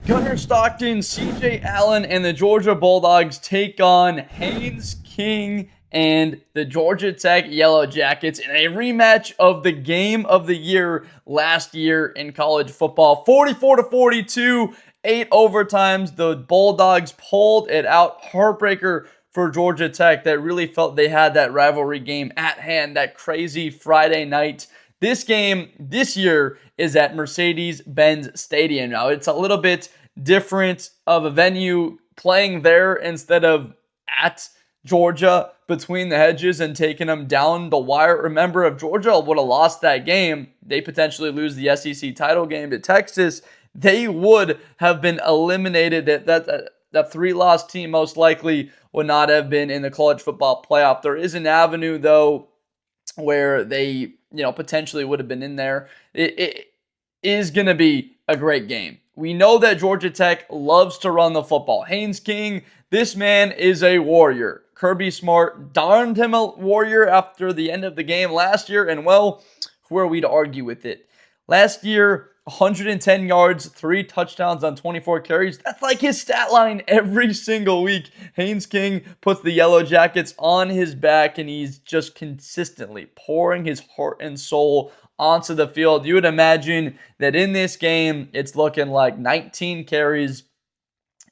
Gunnar Stockton, CJ Allen, and the Georgia Bulldogs take on Haynes King and the Georgia Tech Yellow Jackets in a rematch of the game of the year last year in college football. 44-42, 8 overtimes. The Bulldogs pulled it out. Heartbreaker for Georgia Tech that really felt they had that rivalry game at hand, that crazy Friday night. This game this year is at Mercedes-Benz Stadium. Now, it's a little bit different of a venue, playing there instead of at Georgia between the hedges and taking them down the wire. Remember, if Georgia would have lost that game, they potentially lose the SEC title game to Texas. They would have been eliminated. That three-loss team most likely would not have been in the college football playoff. There is an avenue, though, where they potentially would have been in there. It is going to be a great game. We know that Georgia Tech loves to run the football. Haynes King, this man is a warrior. Kirby Smart darned him a warrior after the end of the game last year, and well, who are we to argue with it? Last year, 110 yards, 3 touchdowns on 24 carries. That's like his stat line every single week. Haynes King puts the Yellow Jackets on his back, and he's just consistently pouring his heart and soul onto the field. You would imagine that in this game, it's looking like 19 carries,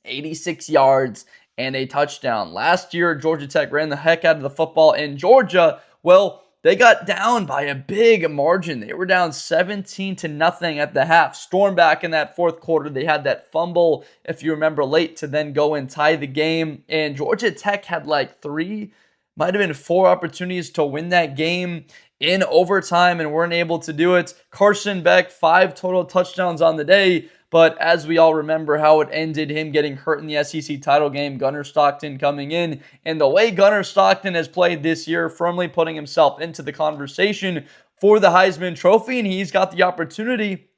86 yards, and a touchdown. Last year, Georgia Tech ran the heck out of the football in Georgia. Well, they got down by a big margin. They were down 17-0 at the half. Stormed back in that fourth quarter. They had that fumble, if you remember, late to then go and tie the game. And Georgia Tech had like 3, might have been 4 opportunities to win that game in overtime and weren't able to do it. Carson Beck, 5 total touchdowns on the day. But as we all remember how it ended, him getting hurt in the SEC title game, Gunnar Stockton coming in. And the way Gunnar Stockton has played this year, firmly putting himself into the conversation for the Heisman Trophy. And he's got the opportunity,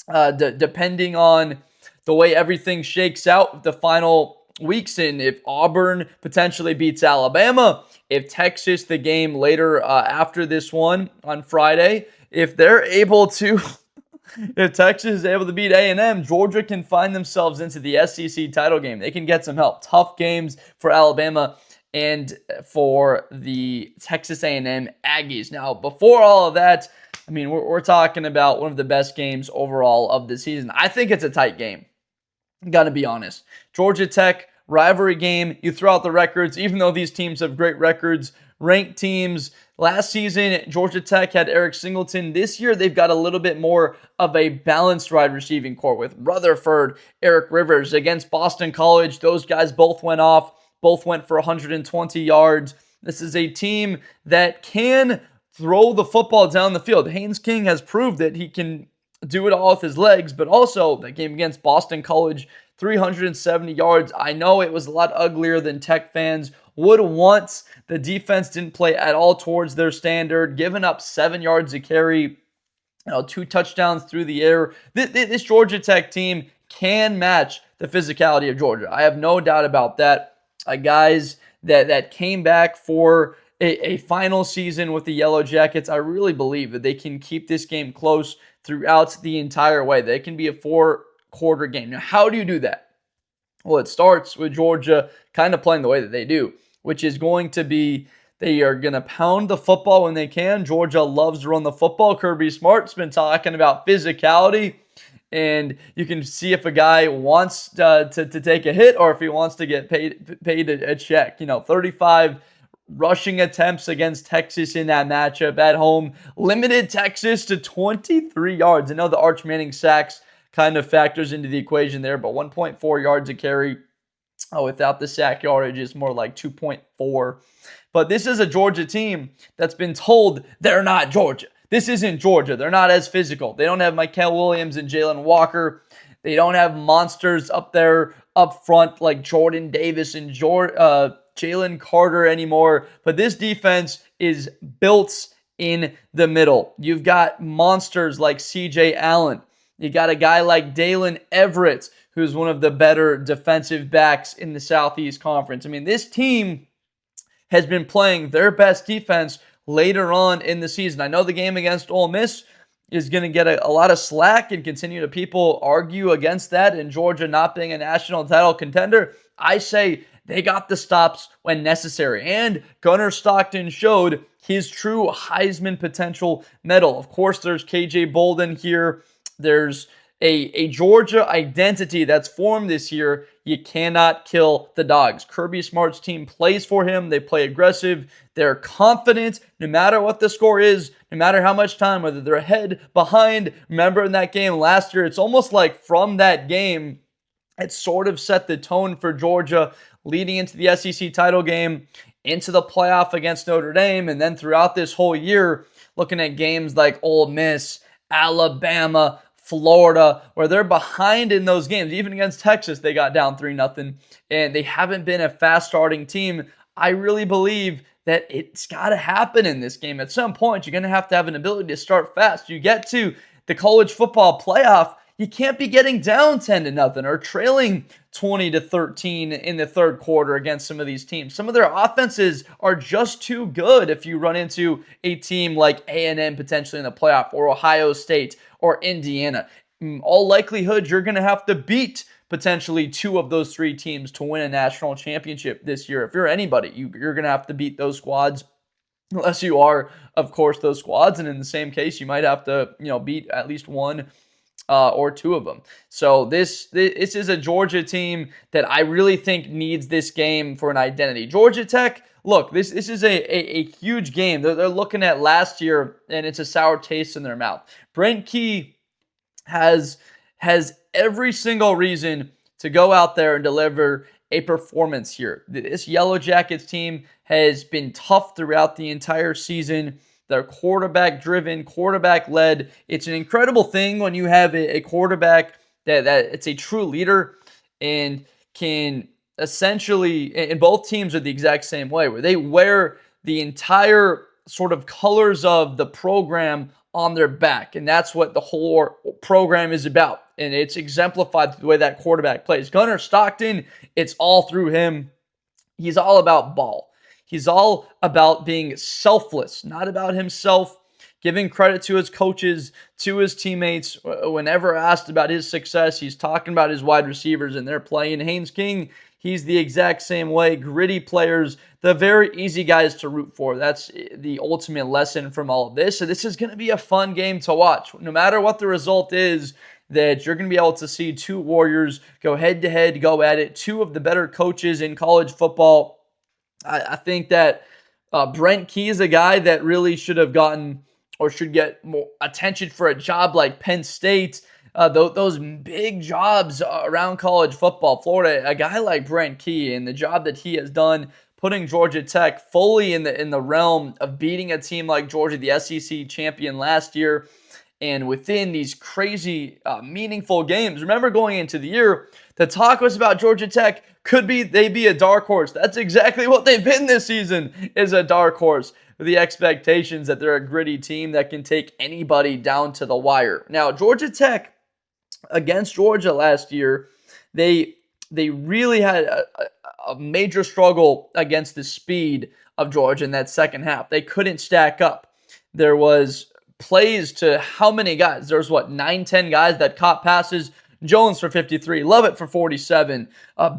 depending on the way everything shakes out with the final weeks. And if Auburn potentially beats Alabama, if Texas, the game later after this one on Friday, if they're able to... If Texas is able to beat A&M, Georgia can find themselves into the SEC title game. They can get some help. Tough games for Alabama and for the Texas A&M Aggies. Now, before all of that, I mean, we're talking about one of the best games overall of the season. I think it's a tight game. Got to be honest. Georgia Tech, rivalry game. You throw out the records, even though these teams have great records, ranked teams. Last season, Georgia Tech had Eric Singleton. This year, they've got a little bit more of a balanced wide receiving core with Rutherford, Eric Rivers. Against Boston College, those guys both went off, both went for 120 yards. This is a team that can throw the football down the field. Haynes King has proved that he can do it all with his legs, but also that game against Boston College, 370 yards. I know it was a lot uglier than Tech fans would want. The defense didn't play at all towards their standard, giving up 7 yards a carry, 2 touchdowns through the air. This Georgia Tech team can match the physicality of Georgia. I have no doubt about that. Guys that came back for a final season with the Yellow Jackets, I really believe that they can keep this game close throughout the entire way. They can be a 4-quarter game. Now, how do you do that? Well, it starts with Georgia kind of playing the way that they do, which is going to be they are going to pound the football when they can. Georgia loves to run the football. Kirby Smart's been talking about physicality, and you can see if a guy wants to take a hit or if he wants to get paid a check. 35 rushing attempts against Texas in that matchup at home. Limited Texas to 23 yards. I know the Arch Manning sacks kind of factors into the equation there, but 1.4 yards a carry without the sack yardage is more like 2.4. But this is a Georgia team that's been told they're not Georgia. This isn't Georgia. They're not as physical. They don't have Mykel Williams and Jalen Walker. They don't have monsters up there up front like Jordan Davis and Jalen Carter anymore. But this defense is built in the middle. You've got monsters like CJ Allen. You got a guy like Dalen Everett, who's one of the better defensive backs in the Southeast Conference. I mean, this team has been playing their best defense later on in the season. I know the game against Ole Miss, is going to get a lot of slack and continue to people argue against that and Georgia not being a national title contender, I say they got the stops when necessary. And Gunnar Stockton showed his true Heisman potential medal. Of course, there's KJ Bolden here. There's a Georgia identity that's formed this year. You cannot kill the Dogs. Kirby Smart's team plays for him. They play aggressive. They're confident no matter what the score is, no matter how much time, whether they're ahead, behind. Remember in that game last year, it's almost like from that game, it sort of set the tone for Georgia leading into the SEC title game, into the playoff against Notre Dame, and then throughout this whole year, looking at games like Ole Miss, Alabama, Florida, where they're behind in those games. Even against Texas, they got down 3-0, and they haven't been a fast-starting team. I really believe that it's got to happen in this game. At some point, you're going to have an ability to start fast. You get to the college football playoff, you can't be getting down 10-0 or trailing 20-13 in the third quarter against some of these teams. Some of their offenses are just too good if you run into a team like A&M potentially in the playoff, or Ohio State or Indiana. In all likelihood, you're going to have to beat potentially two of those three teams to win a national championship this year. If you're anybody, you're going to have to beat those squads. Unless you are, of course, those squads. And in the same case, you might have to, beat at least one or two of them. So this is a Georgia team that I really think needs this game for an identity. Georgia Tech, look, this is a huge game. They're looking at last year, and it's a sour taste in their mouth. Brent Key has every single reason to go out there and deliver a performance here. This Yellow Jackets team has been tough throughout the entire season. They're quarterback-driven, quarterback-led. It's an incredible thing when you have a quarterback that it's a true leader and can essentially, and both teams are the exact same way, where they wear the entire sort of colors of the program on their back. And that's what the whole program is about. And it's exemplified through the way that quarterback plays. Gunnar Stockton, it's all through him. He's all about ball. He's all about being selfless, not about himself, giving credit to his coaches, to his teammates. Whenever asked about his success, he's talking about his wide receivers and they're playing. Haynes King, he's the exact same way. Gritty players, the very easy guys to root for. That's the ultimate lesson from all of this. So this is going to be a fun game to watch. No matter what the result is, that you're going to be able to see two Warriors go head-to-head, go at it. Two of the better coaches in college football. I think that Brent Key is a guy that really should have gotten or should get more attention for a job like Penn State. Those big jobs around college football. Florida, a guy like Brent Key and the job that he has done putting Georgia Tech fully in the realm of beating a team like Georgia, the SEC champion last year, and within these crazy, meaningful games. Remember going into the year, the talk was about Georgia Tech. They be a dark horse? That's exactly what they've been this season, is a dark horse. The expectations that they're a gritty team that can take anybody down to the wire. Now, Georgia Tech, against Georgia last year, they really had a major struggle against the speed of Georgia in that second half. They couldn't stack up. There was plays to how many guys? There's 9, 10 guys that caught passes. Jones for 53, Lovett for 47,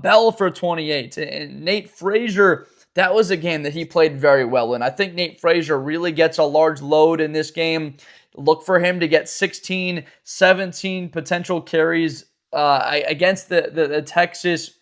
Bell for 28, and Nate Frazier, that was a game that he played very well in. I think Nate Frazier really gets a large load in this game. Look for him to get 16, 17 potential carries against the Texas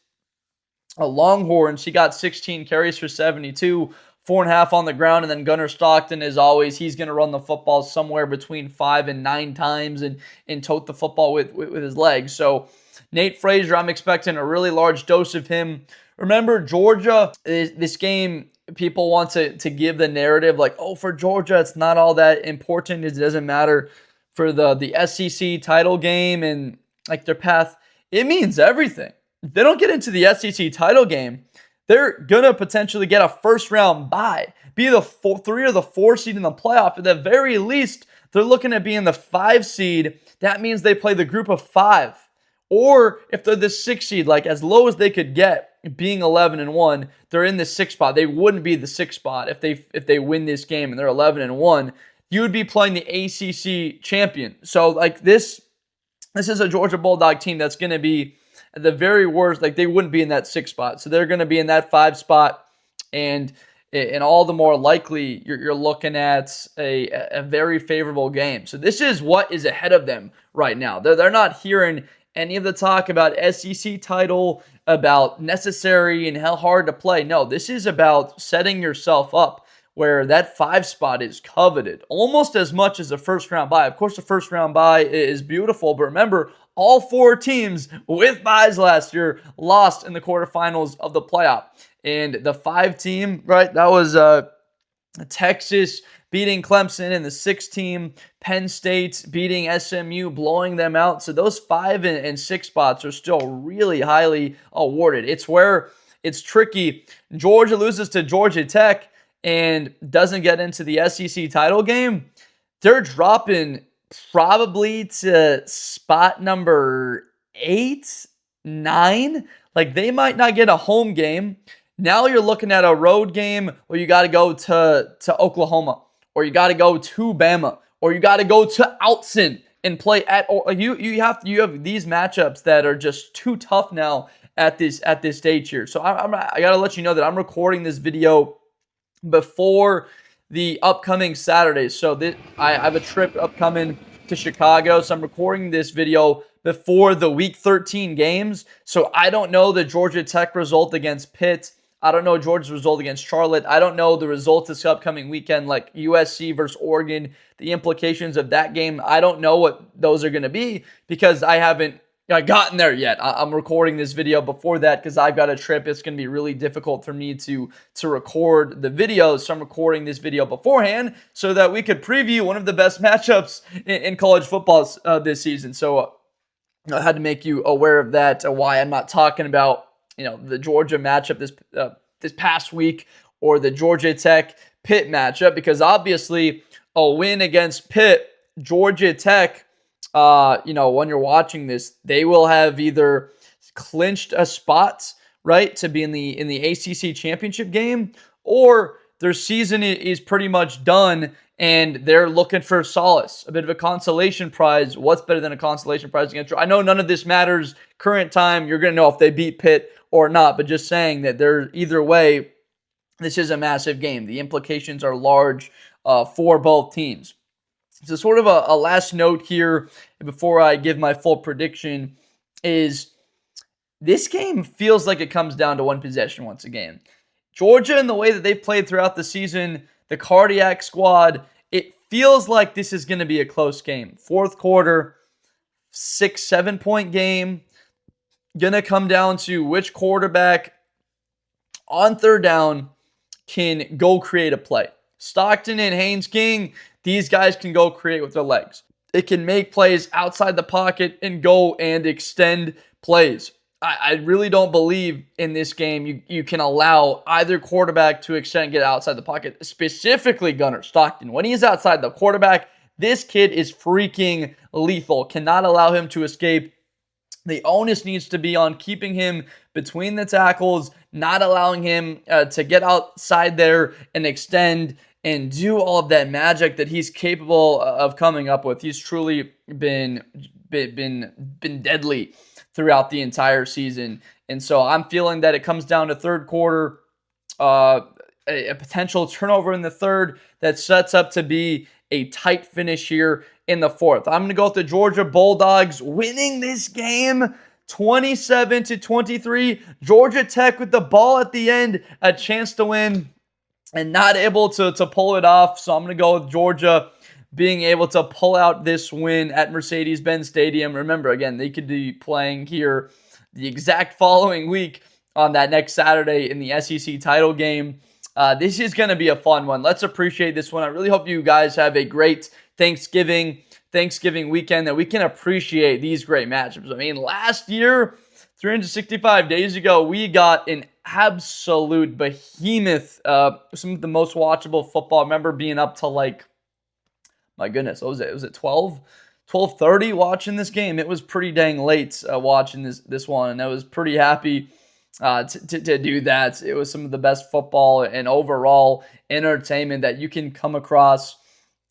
Longhorns. He got 16 carries for 72, 4.5 on the ground, and then Gunnar Stockton, as always, he's going to run the football somewhere between 5 and 9 times and tote the football with his legs. So Nate Frazier, I'm expecting a really large dose of him. Remember, Georgia, this game, people want to give the narrative like, oh, for Georgia, it's not all that important. It doesn't matter for the SEC title game and like their path. It means everything. If they don't get into the SEC title game, they're going to potentially get a first-round bye, be the 3 or the 4 seed in the playoff. At the very least, they're looking at being the 5 seed. That means they play the group of 5. Or if they're the 6 seed, like as low as they could get, being 11-1, they're in the 6th spot. They wouldn't be the 6th spot if they win this game and they're 11-1. you would be playing the ACC champion. So like this is a Georgia Bulldog team that's going to be at the very worst, like they wouldn't be in that 6 spot. So they're going to be in that 5 spot. And all the more likely, you're looking at a very favorable game. So this is what is ahead of them right now. They're not hearing any of the talk about SEC title, about necessary and how hard to play. No, this is about setting yourself up where that 5 spot is coveted almost as much as a first round bye. Of course, the first round bye is beautiful, but remember, all 4 teams with byes last year lost in the quarterfinals of the playoff. And the 5 team, right, that was Texas beating Clemson, and the 6 team, Penn State beating SMU, blowing them out. So those 5 and 6 spots are still really highly awarded. It's where it's tricky. Georgia loses to Georgia Tech and doesn't get into the SEC title game. They're dropping probably to spot number 8, 9. Like they might not get a home game. Now you're looking at a road game where you got to go to Oklahoma, or you got to go to Bama, or you got to go to Outson and play at. Or you have these matchups that are just too tough now at this stage here. So I got to let you know that I'm recording this video before the upcoming Saturdays. So I have a trip upcoming to Chicago, so I'm recording this video before the Week 13 games. So I don't know the Georgia Tech result against Pitt. I don't know Georgia's result against Charlotte. I don't know the results this upcoming weekend, like USC versus Oregon, the implications of that game. I don't know what those are going to be because I haven't gotten there yet. I'm recording this video before that because I've got a trip. It's going to be really difficult for me to record the videos. So I'm recording this video beforehand so that we could preview one of the best matchups in college football this season. So I had to make you aware of that, why I'm not talking about the Georgia matchup this past week or the Georgia Tech Pitt matchup, because obviously a win against Pitt, Georgia Tech, when you're watching this, they will have either clinched a spot, right, to be in the ACC championship game, or their season is pretty much done and they're looking for solace, a bit of a consolation prize. What's better than a consolation prize against? I know none of this matters current time. You're going to know if they beat Pitt or not, but just saying that they're either way, this is a massive game. The implications are large for both teams. So sort of a last note here before I give my full prediction is this game feels like it comes down to one possession once again. Georgia, in the way that they've played throughout the season, the cardiac squad, it feels like this is going to be a close game. Fourth quarter, 6-7 point game. Going to come down to which quarterback on third down can go create a play. Stockton and Haynes King, these guys can go create with their legs. It can make plays outside the pocket and go and extend plays. I really don't believe in this game you can allow either quarterback to extend and get outside the pocket, specifically Gunnar Stockton. When he's outside the quarterback, this kid is freaking lethal. Cannot allow him to escape. The onus needs to be on keeping him between the tackles, not allowing him to get outside there and extend and do all of that magic that he's capable of coming up with. He's truly been deadly throughout the entire season. And so I'm feeling that it comes down to third quarter, a potential turnover in the third that sets up to be a tight finish here in the fourth. I'm going to go with the Georgia Bulldogs winning this game 27-23. Georgia Tech with the ball at the end, a chance to win and not able to pull it off. So I'm going to go with Georgia being able to pull out this win at Mercedes-Benz Stadium. Remember, again, they could be playing here the exact following week on that next Saturday in the SEC title game. This is going to be a fun one. Let's appreciate this one. I really hope you guys have a great Thanksgiving weekend, that we can appreciate these great matchups. I mean, last year, 365 days ago, we got an absolute behemoth, some of the most watchable football. I remember being up to my goodness, what was it? Was it 12:30 watching this game? It was pretty dang late watching this one, and I was pretty happy to do that. It was some of the best football and overall entertainment that you can come across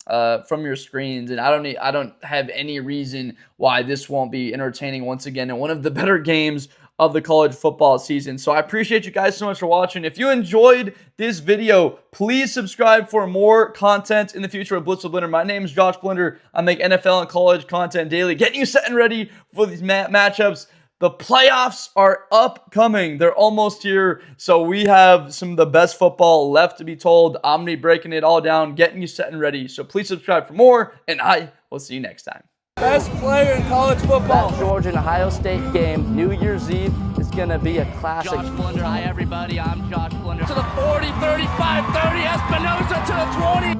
from your screens, and I don't have any reason why this won't be entertaining once again and one of the better games of the college football season. So I appreciate you guys so much for watching. If you enjoyed this video, please subscribe for more content in the future of Blitz with Blender. My name is Josh Blender. I make NFL and college content daily, getting you set and ready for these matchups. The playoffs are upcoming. They're almost here. So we have some of the best football left to be told. I'm going to be breaking it all down, getting you set and ready. So please subscribe for more, and I will see you next time. Best player in college football. That Georgia and Ohio State game, New Year's Eve, is going to be a classic. Josh Blender, hi everybody, I'm Josh Blender. To the 40, 35, 30, Espinosa to the 20.